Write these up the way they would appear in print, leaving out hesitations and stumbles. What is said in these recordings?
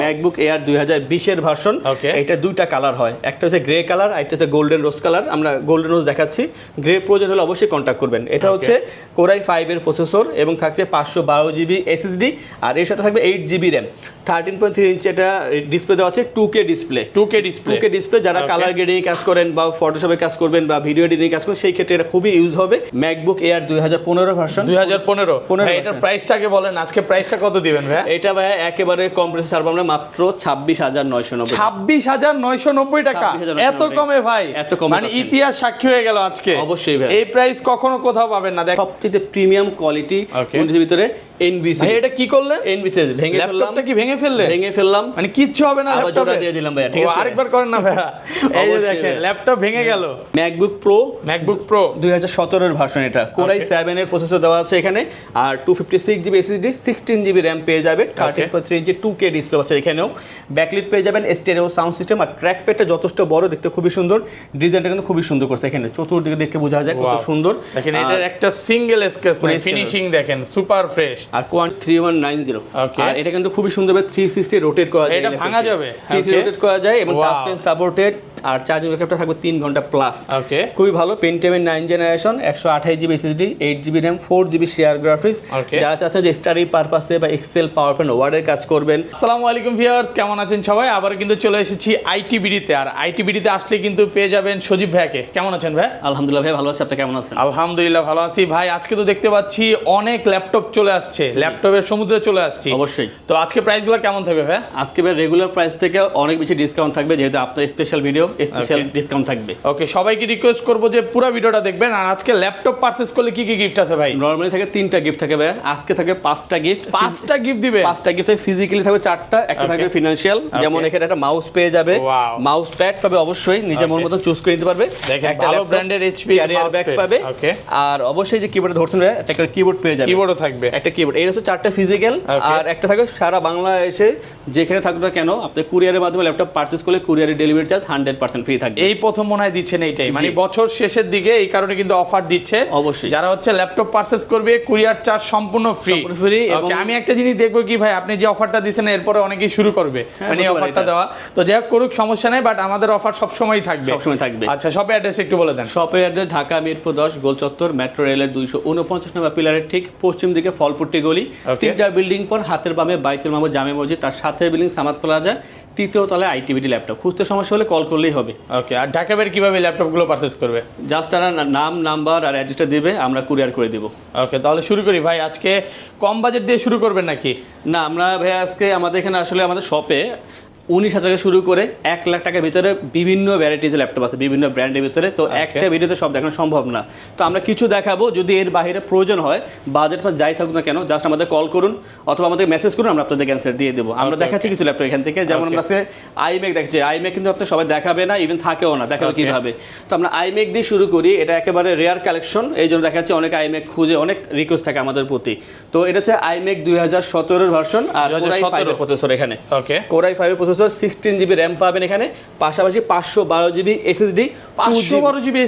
MacBook air 2020 এর version. এটা দুইটা কালার হয়, একটা হচ্ছে গ্রে কালার আর একটা হচ্ছে গোল্ডেন রোজ কালার। আমরা গোল্ডেন রোজ দেখাচ্ছি, গ্রে প্রয়োজন হলে অবশ্যই কন্ট্যাক্ট করবেন। এটা হচ্ছে কোরাই 5 এর প্রসেসর এবং থাকছে 512 জিবি এসএসডি আর এর সাথে থাকবে 8 জিবি র্যাম। 13.3 ইঞ্চি এটা ডিসপ্লে দেওয়া আছে, 2K ডিসপ্লে। যারা কালার গ্রেডিং কাজ করেন বা ফটোশপে কাজ করবেন বা ভিডিও এডিটিং কাজ করেন সেই ক্ষেত্রে এটা খুবই ইউজ হবে। MacBook air 2015 version. 2015 এটার প্রাইসটাকে বলেন, আজকে প্রাইসটা কত দিবেন ভাই? এটা ভাই একেবারে কম প্রাইসে ছাড়বো আমরা, মাত্র 26,990। 26,990 টাকা, এত কমে ভাই? এত কম মানে ইতিহাস সাক্ষী হয়ে গেল আজকে। অবশ্যই ভাই, এই প্রাইস কখনো কোথাও পাবেন না। দেখ সবচেয়ে প্রিমিয়াম কোয়ালিটি উইন্ডোজের ভিতরে এনভিসি। ভাই এটা কি করলেন? এনভিসি ভেঙে ফেললাম। ল্যাপটপটা কি ভেঙে ফেললেন? ভেঙে ফেললাম, মানে কিচ্ছু হবে না আবার জোড়া দিয়ে দিলাম ভাই। ঠিক আছে, আরেকবার করেন না ভাই। এই যে দেখেন ল্যাপটপ ভেঙে গেল। ম্যাকবুক প্রো 2017 এর ভার্সন। এটা কোরাই 7 এর প্রসেসর দেওয়া আছে এখানে আর 256 জিবি এসএসডি, 16 জিবি র্যাম পেয়ে যাবে। 13.3 ইঞ্চি 2K ডিসপ্লে আছে এখানেও। ব্যাকলিট পেয়ে যাবেন, স্টেরিও সাউন্ড সিস্টেম আর ট্র্যাক প্যাডটা যথেষ্ট বড়, দেখতে খুবই সুন্দর। ডিজাইনটা কিন্তু খুবই সুন্দর করছে, এখানে চতুর্দিকে দেখে বোঝা যায় কত সুন্দর। দেখেন এটার একটা সিঙ্গেল স্কেচ নাই, ফিনিশিং দেখেন সুপার ফ্রেশ। আর কোয়ান্ট 3190 আর এটা কিন্তু খুবই সুন্দর 360 রোটেট করা যায়। এটা ভাঙা যাবে, 360 রোটেট করা যায় এবং টাচ পেন সাপোর্টেড আর চার্জিং ব্যাকআপটা থাকবে 3 ঘন্টা প্লাস। খুবই ভালো। পেন্টিয়ামের 9 generation, 128 GB SSD, 8 GB RAM, 4 GB share graphics. যারা চাচ্ছেন যে স্টাডি পারপাসে বা এক্সেল পাওয়ার পয়েন্ট ওয়ার্ডের কাজ করবেন। আসসালামু আলাইকুম ভিউয়ার্স, কেমন আছেন সবাই? আবার কিন্তু চলে এসেছি আইটিবিডিতে। আর আইটিবিডিতে আসলে কিন্তু পেয়ে যাবেন সজীব ভাইকে। কেমন আছেন ভাই? আলহামদুলিল্লাহ ভাই, ভালো আছি। আপনি কেমন আছেন? আলহামদুলিল্লাহ ভালো আছি ভাই। আজকে তো দেখতে পাচ্ছি অনেক ল্যাপটপ চলে আসছে, ল্যাপটপের সমুদ্রে চলে আসছি। অবশ্যই। তো আজকে প্রাইসগুলো কেমন থাকবে ভাই? আজকে ভাই রেগুলার প্রাইস থেকে অনেক বেশি ডিসকাউন্ট থাকবে, যেহেতু আপনার স্পেশাল ভিডিও, স্পেশাল ডিসকাউন্ট থাকবে। ওকে, সবাইকে রিকোয়েস্ট করবো যে পুরো ভিডিওটা দেখবেন। আর আজকে ল্যাপটপ পারচেজ করলে কি কি গিফট আছে ভাই? নরমালি থাকে 3টা গিফট থাকে ভাই, আজকে থাকে 5টা গিফট। 5টা গিফট দিবে? 5টা গিফট ফিজিক্যালি থাকবে 4টা, একটা থাকবে ফিনান্সিয়াল। যেমন এখানে একটা মাউস পেয়ে যাবে, মাউস প্যাড পাবে, অবশ্যই নিজের মন মতো চুজ করে নিতে পারবে। একটা ভালো ব্র্যান্ডের এইচপি ক্যারিয়ার ব্যাগ পাবে। আর অবশ্যই যে কিবোর্ড ধরছেন ভাই, একটা কিবোর্ড পেয়ে যাবে। কিবোর্ডও থাকবে, একটা কিবোর্ড। এই হচ্ছে 4টা ফিজিক্যাল আর একটা থাকবে সারা বাংলাদেশে যেখানে থাকবে না কেন আপনি কুরিয়ারের মাধ্যমে ল্যাপটপ পারচেজ করলে কুরিয়ারের ডেলিভারি চার্জ 100% ফ্রি থাকবে। এই প্রথম মনে হয় দিচ্ছেন এইটাই, মানে বছর শেষের দিকে এই কারণে কিন্তু অফার দিচ্ছে। অবশ্যই যারা হচ্ছে ল্যাপটপ পারচেজ করবে কুরিয়ার চার্জ সম্পূর্ণ ফ্রি। ওকে, আমি একটা জিনিস দেখবো কি ভাই, আপনি যে অফারটা দিচ্ছেন এরপরে অনেকেই শুরু করবে মানে অফারটা দেওয়া। তো যাই হোক করুক, সমস্যা নেই, বাট আমাদের অফার সবসময় থাকবে। আচ্ছা, শপের অ্যাড্রেস একটু বলে দেন। শপের অ্যাড্রেস ঢাকা মিরপুর 10 গোল চত্বর, মেট্রো রেলের 249 নম্বর পিলারের ঠিক পশ্চিম দিকে ফলপট্টি গলি। 3টা বিল্ডিং পর হাতের বামে বাইতুল মামুদ জামে মসজিদ, তার সাথে বিল্ডিং সামাদ প্লাজা, 3য় তলায় আইটিবিডি ল্যাপটপ। খুঁজতে সমস্যা হলে কল করলেই হবে। ওকে, আর ঢাকা বাইরে কিভাবে ল্যাপটপগুলো পারচেজ করবে? জাস্ট তারা নাম, নাম্বার আর অ্যাড্রেসটা দিবে, আমরা কুরিয়ার করে দিব। ওকে, তাহলে শুরু করি ভাই। আজকে কম বাজেট দিয়ে শুরু করবেন নাকি? না, আমরা ভাই আজকে আমাদের এখানে আসলে আমাদের শপে 19,000 থেকে শুরু করে 1 লাখ টাকার ভিতরে বিভিন্ন ভ্যারাইটিজের ল্যাপটপ আছে, বিভিন্ন ব্র্যান্ডের ভিতরে। তো একটা ভিডিওতে সব দেখানো সম্ভব না, তো আমরা কিছু দেখাবো। যদি এর বাইরে প্রয়োজন হয়, বাজেট বা যাই থাকুক না কেন, জাস্ট আমাদের কল করুন অথবা আমাদের মেসেজ করুন, আমরা আপনাদের অ্যান্সার দিয়ে দেবো। আমরা দেখাচ্ছি কিছু ল্যাপটপ এখান থেকে, যেমন আমরা আজকে আইম্যাক দেখছি। আইম্যাক কিন্তু আপনার সবাই দেখাবে না, ইভেন থাকেও না, দেখাবে কিভাবে। তো আমরা আইম্যাক দিয়ে শুরু করি। এটা একেবারে রেয়ার কালেকশন, এই জন্য দেখাচ্ছি। অনেক আইম্যাক খুঁজে অনেক রিকোয়েস্ট থাকে আমাদের প্রতি। তো এটা হচ্ছে আইম্যাক 2017 এর ভার্সন আর কোরাই 5 এর প্রসেসর। এখানে কোরাই 5 এর প্রসেসর, 16 জিবি র্যাম পাবেন এখানে, পাশাপাশি 512 জিবি এসএসডি, 512 জিবি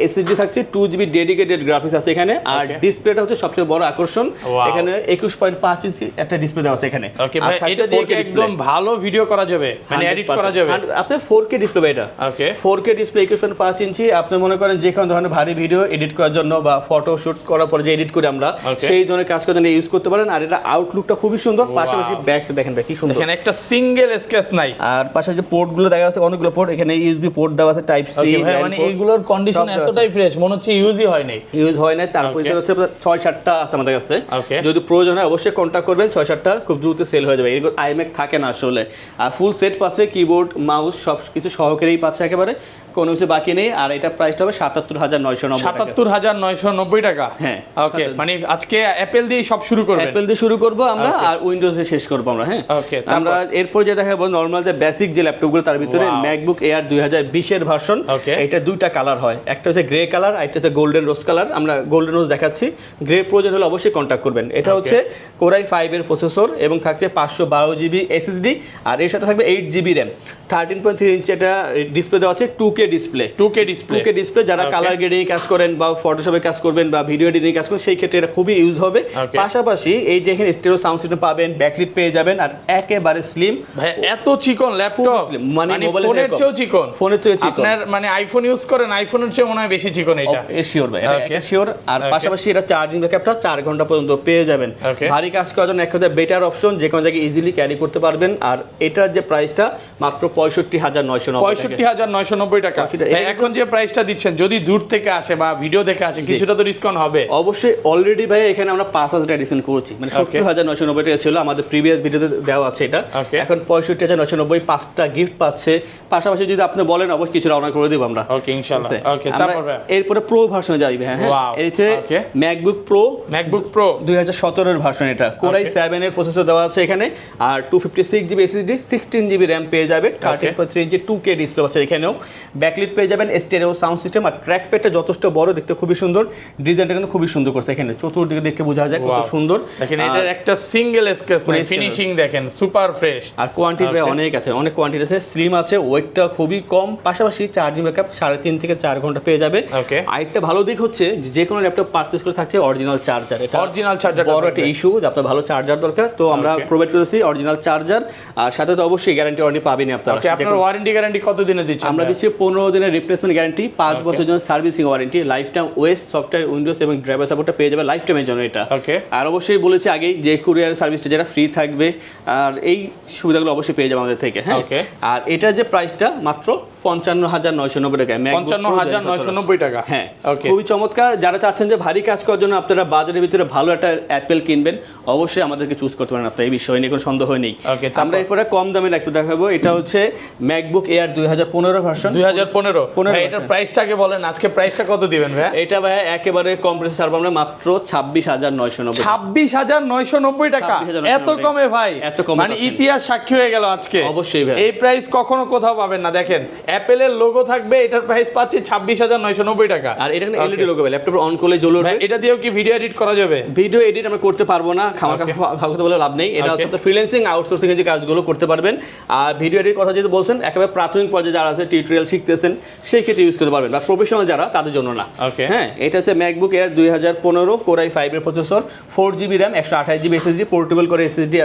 এসএসডি থাকছে, 2 জিবি ডেডিকেটেড গ্রাফিক্স আছে এখানে। আর ডিসপ্লেটা হচ্ছে সবচেয়ে বড় আকর্ষণ, এখানে 21.5 ইঞ্চি একটা ডিসপ্লে দেওয়া আছে এখানে। ওকে ভাই, এটা দিয়ে একদম ভালো ভিডিও করা যাবে, মানে এডিট করা যাবে। আপনি 4K ডিসপ্লে এটা। ওকে, 4K ডিসপ্লে 21.5 ইঞ্চি। আপনি মনে করেন যে কোনো ধরনের ভারী ভিডিও এডিট করার জন্য বা ফটো শুট করার পরে যে এডিট করি আমরা, সেই ধরনের কাজ করার জন্য ইউজ করতে পারেন। আর এটা আউটলুকটা খুবই সুন্দর, পাশাপাশি ব্যাক দেখেন ভাই কি সুন্দর, এখানে একটা সিঙ্গেল স্কেচ নাই। আর পাশাপাশি যে পোর্টগুলো দেখা যাচ্ছে, অনেকগুলো পোর্ট এখানে, ইউএসবি পোর্ট দেওয়া আছে, টাইপ সি। মানে এইগুলোর কন্ডিশন এতটাই ফ্রেশ, মনে হচ্ছে ইউজই হয় নাই। তারপরে এটা হচ্ছে 6-7টা আছে আমাদের কাছে। যদি প্রয়োজন হয় অবশ্যই কন্টাক্ট করবেন, 6-7টা খুব দ্রুত সেল হয়ে যাবে। এরকম আইম্যাক থাকে না আসলে। আর ফুল সেট পাচ্ছে, কিবোর্ড মাউস সব কিছু সহকারেই পাচ্ছে একেবারে, কোনো কিছু বাকি নেই। আর এটা প্রাইসটা হবে 77,990 টাকা। 77,990 টাকা। হ্যাঁ, ওকে, মানে আজকে অ্যাপেল দিয়ে সব শুরু করব, অ্যাপেল দিয়ে শুরু করব আমরা, আর উইন্ডোজ দিয়ে শেষ করব আমরা। হ্যাঁ, ওকে, আমরা এরপর যে দেখাবো নরমাল যে বেসিক যে ল্যাপটপগুলো, তার ভিতরে ম্যাকবুক এয়ার 2020 এর ভার্সন। এটা দুইটা কালার হয়, একটা হচ্ছে গ্রে কালার আর একটা হচ্ছে গোল্ডেন রোজ কালার। আমরা গোল্ডেন রোজ দেখাচ্ছি, গ্রে প্রয়োজন হলে অবশ্যই কন্ট্যাক্ট করবেন। এটা হচ্ছে কোরাই 5 এর প্রসেসর এবং থাকছে 512 জিবি এসএসডি আর এর সাথে থাকবে 8 জিবি র্যাম। 13.3 ইঞ্চি এটা ডিসপ্লে দেওয়া আছে, 2K ডিসপ্লে 2K ডিসপ্লে যারা কালার গ্রেডিং কাজ করেন বা ফটোশপে কাজ করবেন বা ভিডিও এডিটিং কাজ করেন সেই ক্ষেত্রে এটা খুবই ইউজ হবে। পাশাপাশি এই যে এখানে স্টেরিও সাউন্ড সিস্টেম পাবেন, ব্যাকলিট পেয়ে যাবেন, আর একেবারে স্লিম। ভাই এত চিকন ল্যাপটপ, মানে ফোনের চেয়েও চিকন, আপনার মানে আইফোন ইউজ করেন, আইফোনের চেয়ে মনে হয় বেশি চিকন এটা। শিওর ভাই, এটা শিওর। আর পাশাপাশি এটা চার্জিং ব্যাকআপটা 4 ঘন্টা পর্যন্ত পেয়ে যাবেন। ভারী কাজ করার জন্য একটা বেটার অপশন, যে কোনো জায়গায় ইজিলি ক্যারি করতে পারবেন। আর এটার যে প্রাইসটা মাত্র 65,990 টাকা। এখন যে প্রাইসটা দিচ্ছেন, যদি দূর থেকে আসে বা ভিডিও দেখে আসে, কিছুটা তো ডিসকাউন্ট হবে অবশ্যই। অলরেডি ভাই এখানে আমরা 5,000 ডিসকাউন্ট করেছি, মানে 70,990 টাকা ছিল আমাদের প্রিভিয়াস ভিডিওতে দেওয়া আছে এটা। এখন 65,990 5টা গিফট পাচ্ছে। পাশাপাশি যদি আপনি বলেন অবশ্যই কিছু রাউন্ড করে দেব আমরা। ওকে ইনশাআল্লাহ। ওকে তারপর এরপরে প্রো ভার্সনে যাইবে। হ্যাঁ এই যে ম্যাকবুক প্রো 2017 এর ভার্সন, এটা Core i7 এর প্রসেসর দেওয়া আছে এখানে, আর 256 জিবি SSD 16 জিবি RAM পেয়ে যাবে, 13.3 ইঞ্চি 2K ডিসপ্লে আছে এখানেও, ব্যাকলিট পেয়ে যাবেন, স্টেরিও সাউন্ড সিস্টেম, আর ট্র্যাক প্যাডটা যথেষ্ট বড়, দেখতে খুবই সুন্দর, ডিজাইনটা কিন্তু খুবই সুন্দর করছে এখানে, চতুর্দিকে দেখে বোঝা যায় কত সুন্দর। দেখেন এটার একটা সিঙ্গেল স্কেচ নাই, ফিনিশিং দেখেন সুপার ফ্রেশ, আর কোয়ান্টিটি অনেক আছে, অনেক কোয়ান্টিটি আছে, স্লিম আছে, ওয়েটটা খুবই কম, পাশাপাশি চার্জিং ব্যাকআপ 3.5 থেকে 4 ঘন্টা পেয়ে যাবে। আরেকটা ভালো দিক হচ্ছে যে কোনো ল্যাপটপ পারচেজ করে থাকছে অরিজিনাল চার্জার, এটা অরিজিনাল চার্জার বড় একটা ইস্যু যে আপনার ভালো চার্জার দরকার, তো আমরা প্রোভাইড করেছি অরিজিনাল চার্জার, আর সাথে তো অবশ্যই গ্যারান্টি ওয়ারেন্টি পাবেনই আপনারা। আপনার ওয়ারেন্টি গ্যারান্টি কত দিনের দিচ্ছেন? আমরা দিচ্ছি 15 দিনের রিপ্লেসমেন্ট গ্যারান্টি, 5 বছরের জন্য servicing warranty, life time OS software Windows এবং ড্রাইভার সাপোর্টটা পেয়ে যাবে লাইফ টাইমের জন্য এটা। আর অবশ্যই বলেছি আগেই যে কুরিয়ার সার্ভিসটা যেটা ফ্রি থাকবে, আর এই সুবিধাগুলো অবশ্যই পেয়ে যাবে আমাদের থেকে। হ্যাঁ, আর এটার যে প্রাইসটা মাত্র 55,990 টাকা, 55,990 টাকা। হ্যাঁ, খুবই চমৎকার। যারা চাচ্ছেন যে ভারী কাজ করার জন্য আপনারা বাজারের ভিতরে ভালো একটা অ্যাপেল কিনবেন, অবশ্যই আমাদেরকে চুজ করতে পারেন আপনারা, এই বিষয় নিয়ে কোনো সন্দেহ নেই। আমরা এরপরে কম দামের একটু দেখাবো, এটা হচ্ছে ম্যাকবুক এয়ার 2015 ভার্সন। 2015 এটার প্রাইসটাকে বলেন, আজকে প্রাইসটা কত দিবেন ভাই? এটা ভাই একেবারে কম প্রাইসে ছাড়বো আমরা, মাত্র 26,990। 26,990 টাকা, এত কমে ভাই? এত কম, মানে ইতিহাস সাক্ষী হয়ে গেল আজকে। অবশ্যই ভাই, এই প্রাইস কখনো কোথাও পাবেন না। দেখেন অ্যাপেলের লোগো থাকবে, এটার প্রাইস পাচ্ছি 26,990 টাকা। আর এটা এলইডি লোগো, ল্যাপটপ অন করলে জ্বলবে। এটা দিয়েও কি ভিডিও এডিট করা যাবে? ভিডিও এডিট আমরা করতে পারবো না, খামাখা ভাবতে বলে লাভ নেই। এটা হচ্ছে ফ্রিল্যান্সিং আউটসোর্সিং এর যে কাজগুলো করতে পারবেন। আর ভিডিও এডিট কথা যেহেতু বলছেন, একেবারে প্রাথমিক পর্যায়ে যারা আছে টিউটোরিয়াল শিখতেছেন সেই ক্ষেত্রে ইউজ করতে পারবেন, বা প্রফেশনাল যারা তাদের জন্য না। হ্যাঁ, এটা হচ্ছে ম্যাকবুক এয়ার 2015 Core i5 এর processor, 4GB RAM 128 GB SSD, portable করে SSD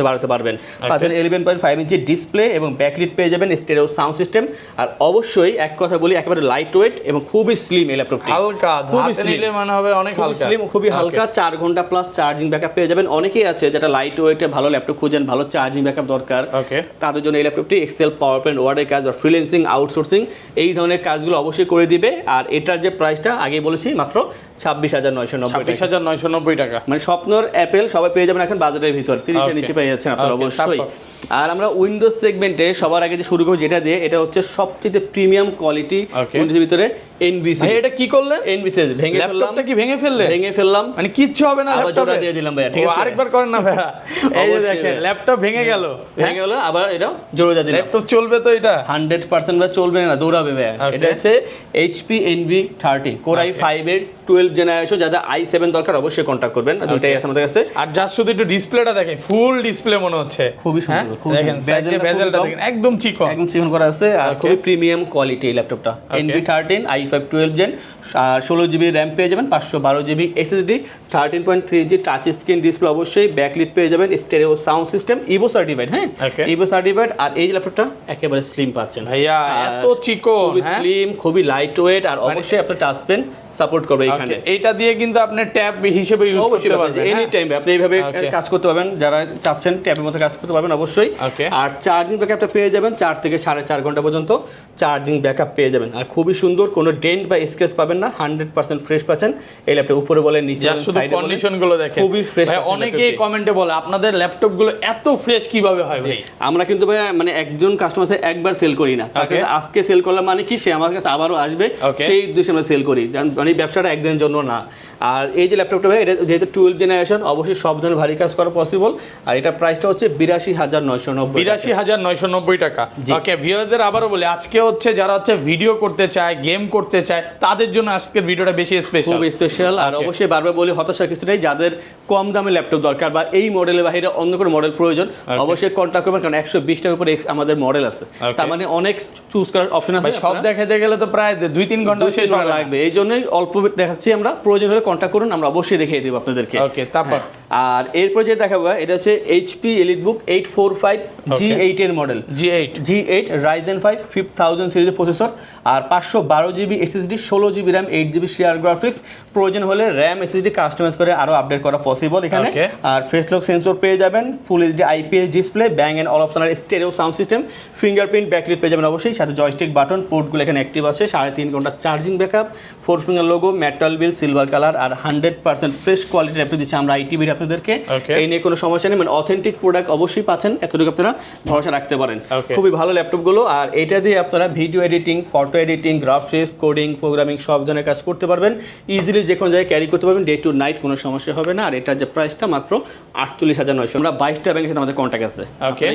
বাড়াতে পারবেন। পাচ্ছেন 11.5 ইঞ্চি ডিসপ্লে এবং ব্যাকলিট পেয়ে যাবেন, স্টেরিও সাউন্ড সিস্টেম, আর অবশ্যই এক কথা বলি একেবারে লাইট ওয়েট এবং খুবই স্লিম এই ল্যাপটপটি। হালকা, খুবই স্লিম মানে হবে অনেক হালকা, স্লিম, খুবই হালকা, 4 ঘন্টা প্লাস চার্জিং ব্যাকআপ পেয়ে যাবেন। অনেকেই আছে যেটা লাইট ওয়েটে ভালো ল্যাপটপ খুঁজেন, ভালো চার্জিং ব্যাকআপ দরকার, তাদের জন্য এই ল্যাপটপটি এক্সেল, পাওয়ার পয়েন্ট, ওয়ার্ডের কাজ বা ফ্রিল্যান্সিং আউটসোর্সিং এই ধরনের কাজগুলো অবশ্যই করে দিবে। আর এটার যে প্রাইসটা আগেই বলেছি মাত্র 26,990 টাকা, মানে স্বপ্নর অ্যাপেল সবাই পেয়ে যাবেন এখন বাজারের ভিতর, 30 এর নিচে পেয়ে যাচ্ছেন আপনারা অবশ্যই। আর আমরা উইন্ডোজ সেগমেন্টে সবার আগে যে শুরু করব যেটা দিয়ে, এটা হচ্ছে সবচেয়ে প্রিমিয়াম কোয়ালিটি উইন্ডোজের ভিতরে এনভি সিরিজ। এটা কি করলেন? এনভি সিরিজ ভেঙে ফেললাম। ল্যাপটপটা কি ভেঙে ফেললেন? ভেঙে ফেললাম, মানে কিচ্ছু হবে না, আবার জোড়া দিয়ে দিলাম ভাই। ঠিক আছে, আরেকবার করেন না ভাই। এই যে দেখেন ল্যাপটপ ভেঙে গেল, ভেঙে গেল, আবার এটা জোড়া দিয়ে দিলাম। ল্যাপটপ চলবে তো? এটা 100% ভাই চলবে না, দৌড়াবে ভাই। এটা হচ্ছে HP NV13 Core i5 এর 12 জেনারেশন। যাদের i7 দরকার অবশ্যই কন্টাক্ট করবেন, দুইটাই আছে আমাদের কাছে। আর যা শুধু একটু ডিসপ্লেটা দেখেন, ফুল ডিসপ্লে মনে হচ্ছে, খুবই সুন্দর। দেখেন সাইডে বেজেলটা দেখেন, একদম চিকন, একদম চিকন করা আছে, আর খুবই প্রিমিয়াম কোয়ালিটি এই ল্যাপটপটা। NV13 i5 12 gen, 16GB RAM পেয়ে যাবেন, 512GB SSD, 13.3 ইঞ্চি টাচ স্ক্রিন ডিসপ্লে, অবশ্যই ব্যাকলিট পেয়ে যাবেন, stereo sound system, Ivo certified. হ্যাঁ, ইভো সার্টিফাইড। আর এই ল্যাপটপটা একেবারে স্লিম পাচ্ছেন ভাইয়া, এত চিকন, খুবই স্লিম, খুবই লাইট ওয়েট, আর অবশ্যই আপনার টাচ পেন সাপোর্ট করবে এখানে। এটা দিয়ে কিন্তু আপনি ট্যাব হিসেবে ইউজ করতে পারবেন এনি টাইম, আপনি এইভাবে কাজ করতে পারবেন, যারা চাচ্ছেন ট্যাবের মতো কাজ করতে পারবেন অবশ্যই। আর চার্জিং ব্যাকআপটা পেয়ে যাবেন 4 থেকে 4.5 ঘন্টা পর্যন্ত চার্জিং ব্যাকআপ পেয়ে যাবেন। আর খুবই সুন্দর, কোনো ডেন্ট বা স্ক্র্যাচ পাবেন না, 100% ফ্রেশ পাচ্ছেন এই ল্যাপটপ। উপরে বলে নিচে শুধু কন্ডিশনগুলো দেখেন, খুবই ফ্রেশ। অনেকেই কমেন্টে বলে আপনাদের ল্যাপটপগুলো এত ফ্রেশ কিভাবে হয় ভাই? আমরা কিন্তু ভাই মানে একজন কাস্টমার একবার সেল করি না, আজকে সেল করলাম মানে কি সে আমার কাছে আবারও আসবে, সেই উদ্দেশ্যে আমরা সেল করি। কারণ এই ব্যবসাটা একদিনের জন্য না। আর এই যে ল্যাপটপটা ভাই, এটা যেহেতু 12 জেনারেশন, অবশ্যই সব ধরনের ভারী কাজ করা পসিবল। আর এটা প্রাইসটা হচ্ছে 82,990, 82,990 টাকা। ওকে ভিউয়ারদের আবারও বলি, আজকে হচ্ছে যারা হচ্ছে ভিডিও করতে চায়, গেম করতে চায়, তাদের জন্য আজকের ভিডিওটা বেশি স্পেশাল, খুব স্পেশাল। আর অবশ্যই বারবার বলি, হতাশার কিছু নেই, যাদের কম দামে ল্যাপটপ দরকার বা এই মডেলের বাইরে অন্য কোনো মডেল প্রয়োজন, অবশ্যই কন্ট্যাক্ট করবেন, কারণ 120টার উপরে আমাদের মডেল আছে, তার মানে অনেক চুজ করার অপশন আছে। সব দেখাতে গেলে তো প্রায় 2-3 ঘন্টা শেষ করা লাগবে, এই জন্যই অল্প দেখাচ্ছি আমরা। প্রয়োজন হলে কন্ট্যাক্ট করুন, আমরা অবশ্যই দেখিয়ে দেবো আপনাদেরকে। ওকে, তারপর আর এরপর যে দেখাবো এটা হচ্ছে HP EliteBook 845 G8 এর মডেল, G8 Ryzen 5 5000 সিরিজের প্রসেসর, আর 512GB SSD, 16GB RAM, 8GB share graphics. প্রয়োজন হলে RAM SSD কাস্টমাইজ করে আরো আপডেট করা পসিবল এখানে। আর ফেস লক সেন্সর পেয়ে যাবেন, full HD IPS display, Bang and Olufsen আর stereo sound system, fingerprint backlight পেয়ে যাবেন অবশ্যই, সাথে জয়স্টিক বাটন, পোর্টগুলো এখানে অ্যাক্টিভ আছে, 3.5 ঘন্টা charging backup, 4 finger logo, metal build, silver colour, আর 100% ফ্রেশ কোয়ালিটির ল্যাপটপ দিচ্ছি আমরা ITV আপনাদেরকে। এই নিয়ে কোনো সমস্যা নেই, মানে অথেন্টিক প্রোডাক্ট অবশ্যই পাচ্ছেন, এতটুকু আপনারা ভরসা রাখতে পারেন। খুবই ভালো ল্যাপটপগুলো। আর এটা দিয়ে আপনারা video editing, photo editing, graphics, coding, programming সব ধরনের কাজ করতে পারবেন, ইজিলি যে কোনো জায়গায় ক্যারি করতে পারবেন, ডে টু নাইট কোনো সমস্যা হবে না। আর এটার যে প্রাইসটা মাত্র 48,900। আমরা 22টা ব্যাংকের সাথে আমাদের কন্ট্যাক্ট আছে,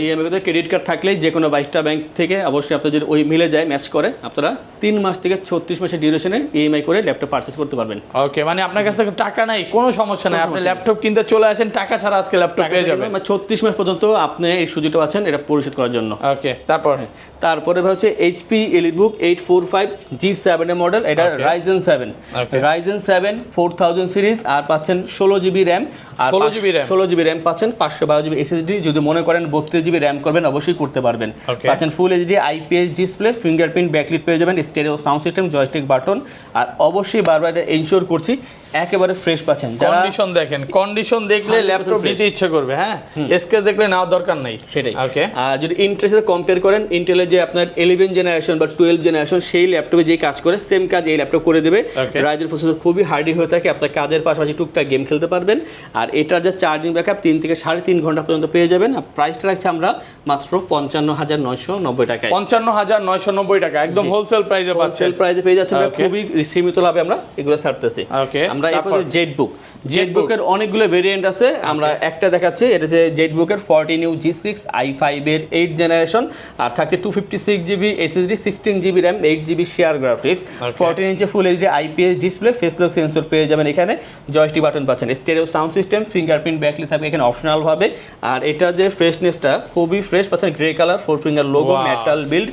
ইএমআই তে ক্রেডিট কার্ড থাকলেই যে কোনো 22টা ব্যাংক থেকে অবশ্যই আপনাদের যদি ওই মিলে যায়, ম্যাচ করে, আপনারা 3 মাস থেকে 36 মাসের ডিউরেশনে ইএমআই করে ল্যাপটপ পারচেজ করতে পারবেন। ওকে, মানে আপনার কাছে টাকা নাই, কোনো সমস্যা নাই, আপনি ল্যাপটপ কিনতে চলে আসেন, টাকা ছাড়া আজকে ল্যাপটপ পেয়ে যাবেন। 36 মাস পর্যন্ত আপনি এই সুযোগটা পাচ্ছেন এটা পরিশোধ করার জন্য। ওকে, তারপরে হচ্ছে HP EliteBook 845 G7 এর মডেল, এটা Ryzen 7 4000 সিরিজ, আর পাচ্ছেন 16GB RAM, আর 16GB RAM পাচ্ছেন, 512GB SSD। যদি মনে করেন 32GB RAM করবেন, অবশ্যই করতে পারবেন। পাচ্ছেন full HD IPS display, fingerprint backlight পেয়ে যাবেন, stereo sound system, joystick button, আর অবশ্যই বারবার এটা এনশিওর করছি একেবারে ফ্রেশ পাচ্ছেন। কন্ডিশন দেখেন, কন্ডিশন দেখলে ল্যাপটপ নিতে ইচ্ছে করবে, হ্যাঁ, স্কেচ দেখলে নেওয়ার দরকার নাই, সেটাই। ওকে, আর যদি ইন্টেলের সাথে কম্পেয়ার করেন, ইন্টেলের যে আপনার 11 জেনারেশন বা 12 জেনারেশন সেই ল্যাপটপে যে কাজ করে সেম কাজ এই ল্যাপটপ করে দেবে। রাইজের প্রসেসর খুবই হার্ডি হয়ে থাকে, আপনার কাজের পাশাপাশি টুকটাক গেম খেলতে পারবেন। আর এটার যে চার্জিং ব্যাকআপ 3 থেকে 3.5 ঘন্টা পর্যন্ত পেয়ে যাবেন। আর প্রাইসটা রাখছি আমরা মাত্র 55,990 টাকায়। 55,990 টাকা, একদম হোলসেল প্রাইসে পাচ্ছেন। হোলসেল প্রাইসে পেয়ে যাচ্ছেন, খুবই সীমিত লাভে আমরা এগুলো ছাড়তেছি। আমরা এরপর জেটবুক এর অনেকগুলো ভেরিয়েন্ট আছে, আমরা একটা দেখাচ্ছি। এটা যে জেটবুক এর 14U G6 i5 এর 8 জেনারেশন, আর থাকছে 256GB SSD, 16GB RAM, 8GB share graphics, 14 ইঞ্চি ফুল HD IPS display, face lock sensor পেয়ে যাবেন এখানে, জয়স্টিক বাটন পাচ্ছেন, stereo sound system, fingerprint backlight থাকবে এখানে অপশনাল ভাবে। আর এটা যে ফ্রেশনেসটা খুবই ফ্রেশ পাচ্ছেন, grey colour, 4 finger logo, metal build,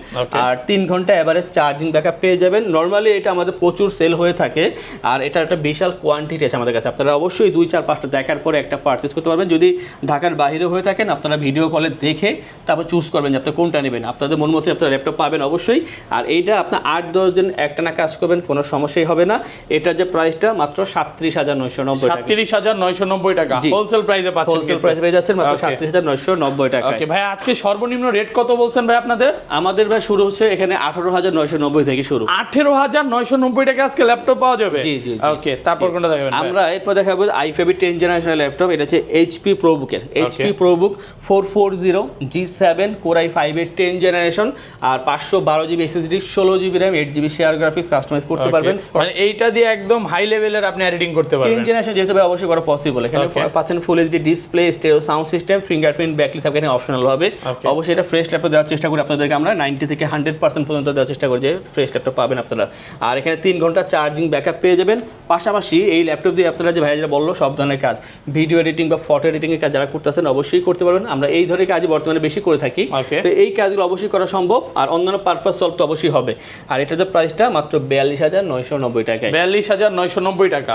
আর 3 ঘন্টা এভারেজ চার্জিং ব্যাকআপ পেয়ে যাবেন। নরমালি এটা আমাদের প্রচুর সেল হয়ে থাকে, আর এটা একটা বিশাল কোয়ান্টিটি আছে আমাদের কাছে। আপনারা অবশ্যই 2-4-5টা দেখার পরে একটা পারচেজ করতে পারবেন। যদি ঢাকার বাইরে হয়ে থাকেন, আপনারা ভিডিও কলে দেখে তারপর চুজ করবেন যে আপনি কোনটা নেবেন, আপনাদের মন মতো আপনারা ল্যাপটপ পাবেন অবশ্যই। আর এইটা আপনার 8-10 দিন একটানা কাজ করবেন, কোনো সমস্যাই হবে না। এটার যে প্রাইসটা মাত্র 37,990 টাকা। 37,990 টাকা হোলসেল প্রাইসে পাচ্ছেন, হোলসেল প্রাইসে পেয়ে যাচ্ছেন মাত্র 37,990 টাকা। ওকে ভাই, আজকে সর্বনিম্ন রেট কত বলছেন ভাই আপনাদের? আমাদের ভাই শুরু হচ্ছে এখানে 18,990 থেকে শুরু। 18,990 টাকা আজকে ল্যাপটপ পাওয়া যাবে? জি। ওকে, তারপর কোনটা দেখাবেন? আমরা এরপর দেখাবো i5 এর 10 জেনারেশনের ল্যাপটপ। এটা হচ্ছে HP ProBook এর HP ProBook 440 G7 Core i5 এর 10 জেনারেশন, আর 512GB SSD, 16GB RAM, 8GB share graphics customise করতে পারবেন। মানে এইটা দিয়ে একদম হাই লেভেলের আপনি এডিটিং করতে পারবেন। 10 জেনারেশন যেহেতু ভাই অবশ্যই করা পসিবল। এখানে পাচ্ছেন full HD display, stereo sound system, fingerprint backlight থাকবে এখানে অপশনাল হবে। অবশ্যই এটা ফ্রেশ ল্যাপটপ দেওয়ার চেষ্টা করি আপনাদেরকে, আমরা 90 থেকে 100% পর্যন্ত দেওয়ার চেষ্টা করি যে ফ্রেশ ল্যাপটপ পাবেন আপনারা। আর এখানে 3 ঘন্টা চার্জিং ব্যাকআপ পেয়ে যাবেন। পাশাপাশি এই ল্যাপটপ দিয়ে আপনারা যে ভাইয়া যেটা বললো সব ধরনের কাজ, ভিডিও এডিটিং বা ফটো এডিটিং এর কাজ যারা করতেছেন অবশ্যই করতে পারবেন। আমরা এই ধরনের কাজ বর্তমানে বেশি করে থাকি, তো এই কাজগুলো অবশ্যই করা সম্ভব, আর অন্যান্য পারপাস সলভ তো অবশ্যই হবে। আর এটা যে প্রাইসটা মাত্র 42,990 টাকা। 42,990 টাকা।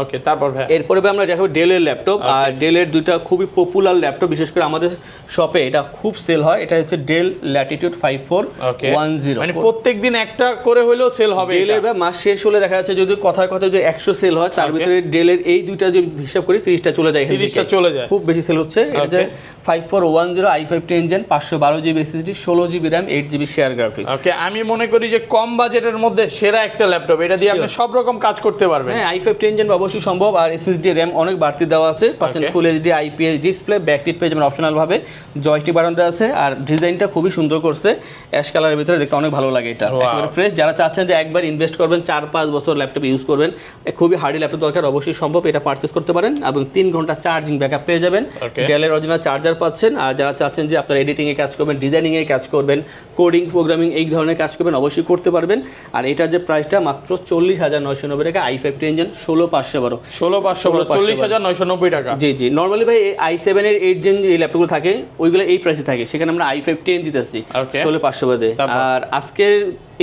ওকে, তারপর ভাই এরপরে আমরা দেখাবো ডেলের ল্যাপটপ। আর ডেলের দুইটা খুবই পপুলার ল্যাপটপ, বিশেষ করে আমাদের শপে এটা খুব সেল হয়। এটা হচ্ছে ডেল ল্যাটিটিউড 5410। মানে প্রত্যেকদিন একটা করে হলেও সেল হবে। ডেলের মাস শেষ হলে দেখা যাচ্ছে যদি কথায় কথায় যে 100 সেল হয়, তার ভিতরে ডেলের এই দুইটা যে হিসাব করি 30টা চলে যায়। 30টা চলে যায়, খুব বেশি সেল হচ্ছে। এটা যে 5410 i5 10 Gen, 512GB SSD, 16GB RAM, 8GB share graphics. Okay, আমি মনে করি যে কম বাজেটের মধ্যে সেরা একটা ল্যাপটপ, এটা দিয়ে আপনি সব রকম কাজ করতে পারবেন। হ্যাঁ, i5 10 Gen অবশ্যই সম্ভব। আর SSD RAM অনেক বাড়তি দেওয়া আছে, পাচ্ছেন full HD IPS display, backlight পেয়ে যাবেন অপশনাল ভাবে, জয়স্টিক বাটনটা আছে। আর ডিজাইনটা খুবই সুন্দর করছে, অ্যাশ কালারের ভিতরে দেখতে অনেক ভালো লাগে। এটা একেবারে ফ্রেশ। যারা চাচ্ছেন যে একবার ইনভেস্ট করবেন 4-5 4-5 বছর ল্যাপটপ ইউজ করবেন, খুবই হার্ডি ল্যাপটপ দরকার, অবশ্যই সম্ভব, এটা পারচেস করতে পারেন এবং 3 ঘন্টা চার্জিং ব্যাকআপ পেয়ে যাবেন। ডেলের অরিজিনাল চার্জার পাচ্ছেন। আর যারা চাচ্ছেন যে আপনারা এডিটিংয়ে কাজ করবেন, ডিজাইনিংয়ে কাজ করবেন, কোডিং প্রোগ্রামিং এই ধরনের কাজ করবেন, অবশ্যই করতে পারবেন। আর এটার যে প্রাইসটা মাত্র 40,990 টাকা, i5 ইঞ্জিন, 16,512 40,990 টাকা। জি জি, নর্মালি ভাই i7 এর 8 জেন যে ল্যাপটপগুলো থাকে ওইগুলো এই প্রাইসে থাকে, সেখানে আমরা i5 10 দিতেছি 16,512 এ। আর আজকের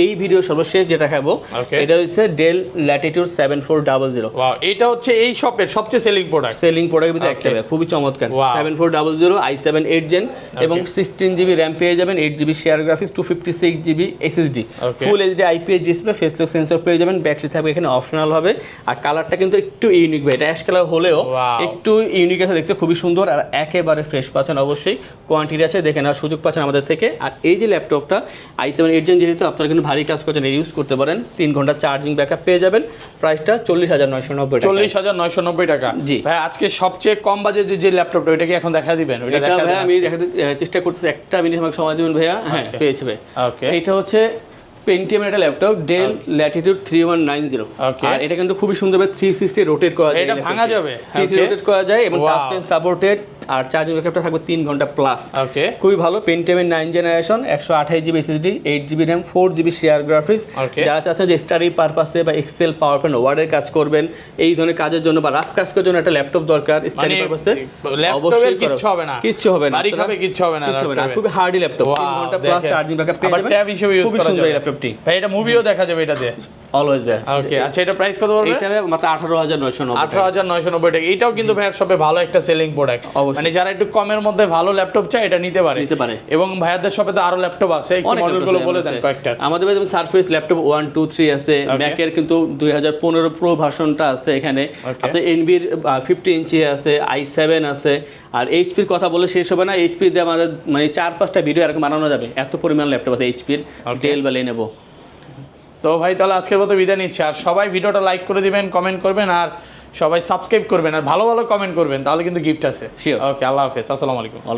এই ভিডিও সর্বশেষ যেটা খাবো এটা হচ্ছে ডেল ল্যাটিটিউড 7400। ওয়াও, এটা হচ্ছে এই শপের সবচেয়ে সেলিং প্রোডাক্টের ভিতরে একটা, খুবই চমৎকার। 7400 i7 8 জেন এবং 16GB র্যাম পেয়ে যাবেন, 8GB share graphics, 256GB SSD, full HD IPS display, face lock sensor পেয়ে যাবেন, ব্যাটারি থাকবে এখানে অপশনাল হবে। আর কালারটা কিন্তু একটু ইউনিক ভাই, এটা অ্যাশ কালার হলেও একটু ইউনিক আছে, দেখতে খুবই সুন্দর আর একেবারে ফ্রেশ পাচ্ছেন। অবশ্যই কোয়ান্টিটি আছে, দেখে নেওয়ার সুযোগ পাচ্ছেন আমাদের থেকে। আর এই যে ল্যাপটপটা i7 8 জেন, যেহেতু আপনারা কিন্তু ভারী কাজ করছেন, ইউজ করতে পারেন, 3 ঘন্টা চার্জিং ব্যাকআপ পেয়ে যাবেন। প্রাইসটা 40,990 টাকা। 40,990 টাকা। জি ভাই, আজকে সবচেয়ে কম বাজেটের যে ল্যাপটপটা ওইটা কি এখন দেখা দিবেন? ওইটা দেখা ভাই আমি দেখাতে চেষ্টা করতেছি, একটা মিনিট আমাকে সময় দিবেন ভাইয়া। হ্যাঁ, পেয়েছি ভাই। এটা হচ্ছে পেন্টিয়াম একটা ল্যাপটপ, ডেল ল্যাটিটিউড 3190। আর এটা কিন্তু খুবই সুন্দর, 360 রোটেট করা যায়, এটা ভাঙা যাবে, 360 রোটেট করা যায় এবং টাচ পেন সাপোর্টেড। আর চার্জিং ব্যাকআপটা থাকবে 3 ঘন্টা প্লাস। খুবই ভালো, পেন্টিয়ামের 9 generation, 128GB SSD, 8GB RAM, 4GB share graphics. যারা চাচ্ছেন যে স্টাডি পারপাসে বা এক্সেল, পাওয়ার পয়েন্ট, ওয়ার্ডের কাজ করবেন, এই ধরনের কাজের জন্য বা রাফ কাজ করার জন্য একটা ল্যাপটপ দরকার স্টাডি পারপাসে, অবশ্যই কিচ্ছু হবে না, কিচ্ছু হবে না, বাড়ি খাবে কিচ্ছু হবে না। খুবই হার্ডি ল্যাপটপ, 3 ঘন্টা প্লাস চার্জিং ব্যাকআপ পেয়ে যাবেন, ট্যাব হিসেবে ইউজ করা সুন্দর যাবে এই ল্যাপটপটি। ভাই, এটা মুভিও দেখা যাবে এটাতে অলওয়েজ ভাই। ওকে, আচ্ছা, এটা প্রাইস কত পড়বে? এটা মাত্র 18,990 18,990 টাকা। এটাও কিন্তু ভাইয়ের শপে ভালো একটা সেলিং প্রোডাক্ট, মানে যারা একটু কমের মধ্যে ভালো ল্যাপটপ চায় এটা নিতে পারে। এবং ভাইয়াদের শপে তো আরো ল্যাপটপ আছে, একটু মডেলগুলো বলে দেন কয়েকটা। আমাদের কাছে সারফেস ল্যাপটপ 1 2 3 আছে, ম্যাকের কিন্তু 2015 প্রো ভার্সনটা আছে এখানে, আপনার এনভির 50 ইঞ্চি আছে, i7 আছে। আর এইচপির কথা বলে শেষ হবে না, এইচপি দিয়ে আমাদের মানে 4-5টা ভিডিও এরকম বানানো যাবে, এত পরিমাণ ল্যাপটপ আছে এইচপির, ডেল বা লেনোভো। তো ভাই, তাহলে আজকের মতো বিদায় নিচ্ছি। আর সবাই ভিডিওটা লাইক করে দিবেন, কমেন্ট করবেন, আর সবাই সাবস্ক্রাইব করবেন, আর ভালো ভালো কমেন্ট করবেন, তাহলে কিন্তু গিফট আছে। শিওর। ওকে, আল্লাহ হাফেজ, আসসালামু আলাইকুম।